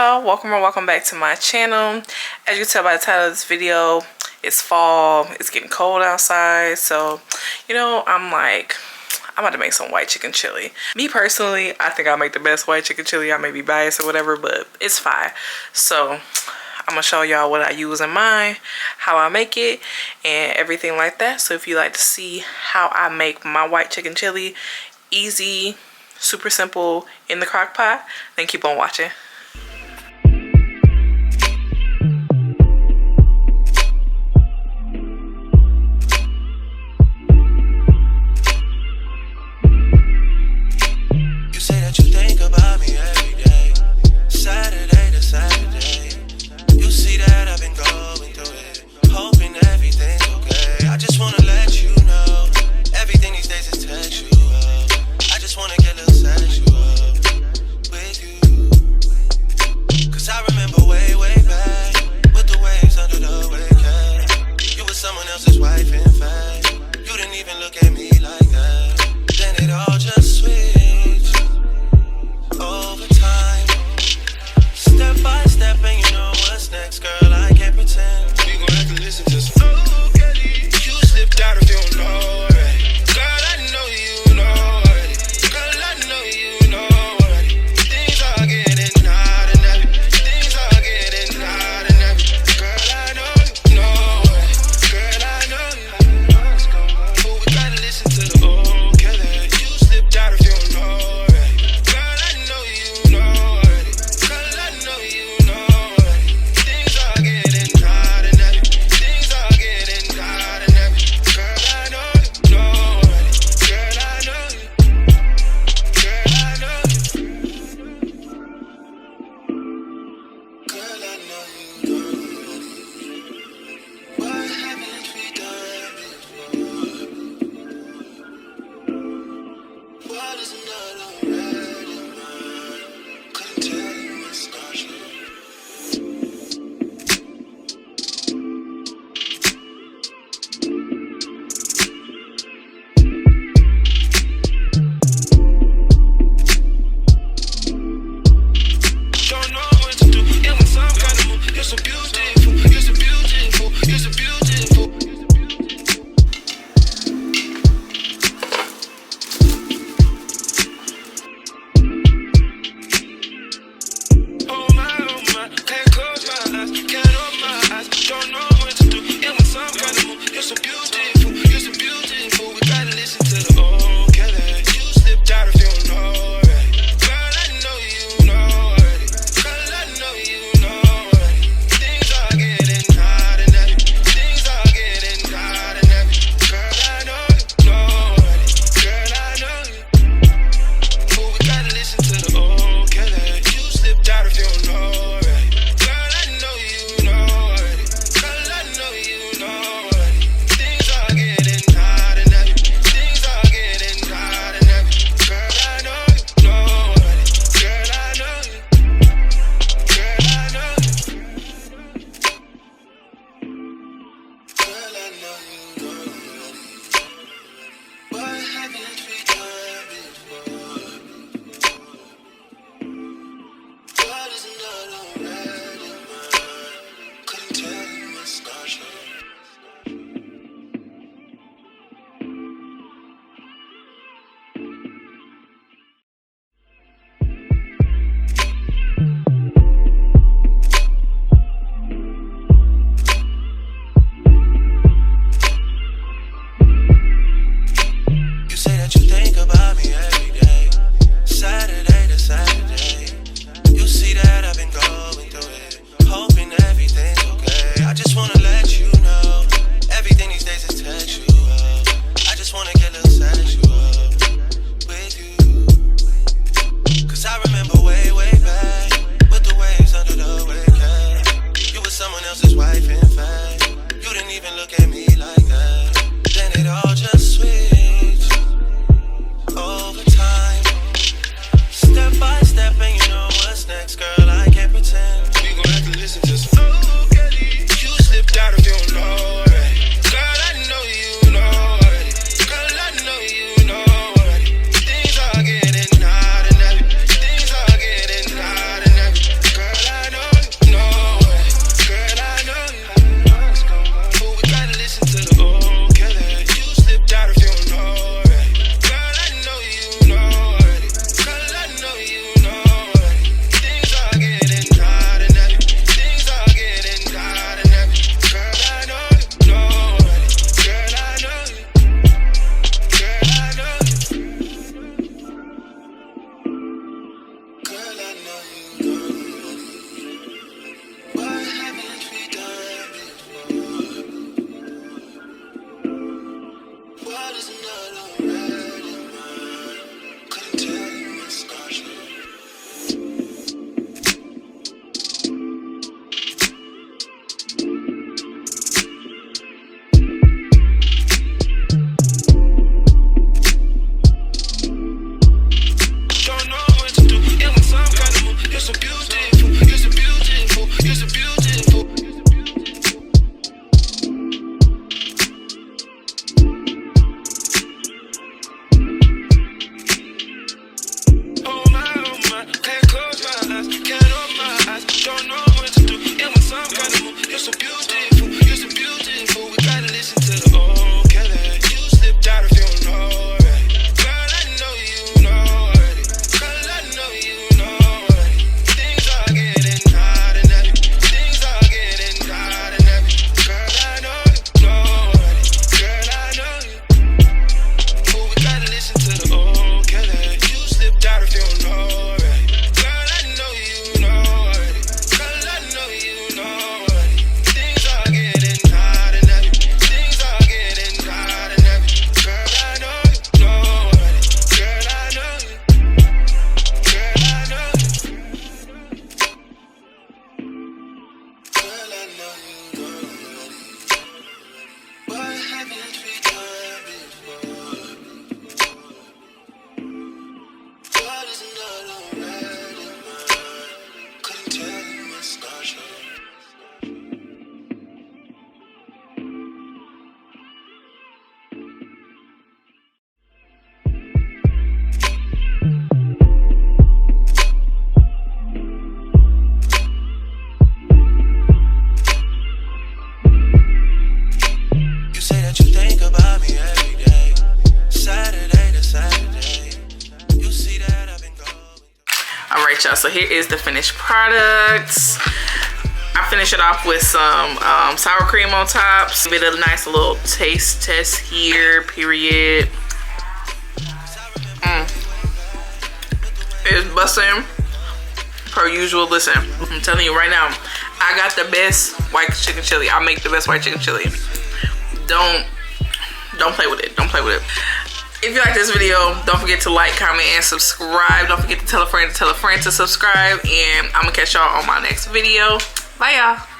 y'all, welcome or welcome back to my channel. As you can tell by the title of this video, it's fall, it's getting cold outside, so you know, I'm about to make some white chicken chili. Me personally, I think I'll make the best white chicken chili. I may be biased or whatever, but it's fine. So I'm gonna show y'all what I use in mine, how I make it, and everything like that. So if you like to see how I make my white chicken chili, easy, super simple, in the crock pot, then keep on watching. You say that you think about me every day, Saturday to Saturday. You see that I've been going through it, hoping everything's okay. I just wanna let you know, everything these days is textual. I just wanna get a little sexual with you. Cause I remember way, way back, with the waves under the wave cap. You were someone else's wife, in fact. You didn't even look at me like that. Then it all just switched over time, step by step, and you know what's next, girl. I can't pretend. We gon' have to listen to some okay. You slipped out if you don't know already. Girl, I know you know already. Girl, I know you know already. Things are getting hot and heavy. Things are getting hot and heavy. Girl, I know you know already. Girl, I know you know what's going on. But we gotta listen to the okay. You slipped out if you don't know already. Girl, I know you know already. Girl, I know you know already. Things are getting hot and heavy. Things are getting hot and heavy. Girl, I know you know already. Girl, I know you. Girl, I know you. Girl, I know you know already. What haven't we done before? What is not already mine? Couldn't tell you what's not true. Don't know what to do. It was some kind of move. You're so beautiful. You're so beautiful. You're so beautiful. Oh my, can't close my eyes, can't open my eyes. Don't know what to do. It was some kind of move. You're so beautiful. You're so beautiful. We gotta listen to the okay. You slipped out if you don't know already. Girl, I know you know already. Girl, I know you know already. Things are getting hot and heavy. Things are getting hot and heavy. Girl, I know you know already. Girl, I know you. But we gotta listen to the okay. You slipped out if you don't know already. Girl, I know you know already. Girl, I know you know already. Things are getting hot and heavy. Things are getting hot and heavy. Girl, I know you know already. Girl, I know you. Girl, I know you. Girl, I know you know already. What haven't we done before? What is not already mine? Couldn't tell you what's not true. You say that you think about me every day, Saturday to Saturday. You see that I've been going through it, hoping everything's okay. I just wanna let you know, everything these days is textual. I just wanna get a little sexual with you. Cause I remember way, way back, with the waves under the wave cap. You were someone else's wife, in fact. You didn't even look at me like that. Then it all just switched over time, step by step, and you know what's next, girl. I can't pretend. We gon' have to listen to some okay. You slipped out if you don't know already. Girl, I know you know already. Girl, I know you know already. Things are getting hot and heavy. Things are getting hot and heavy. Girl, I right, y'all, so here is the finished products. I finish it off with some sour cream on top. Give it a nice little taste test here, period. It's busting per usual. Listen, I'm telling you right now, I got the best white chicken chili. I make the best white chicken chili. Don't play with it. Don't play with it. If you like this video, don't forget to like, comment, and subscribe. Don't forget to tell a friend to subscribe. And I'm gonna catch y'all on my next video. Bye, y'all.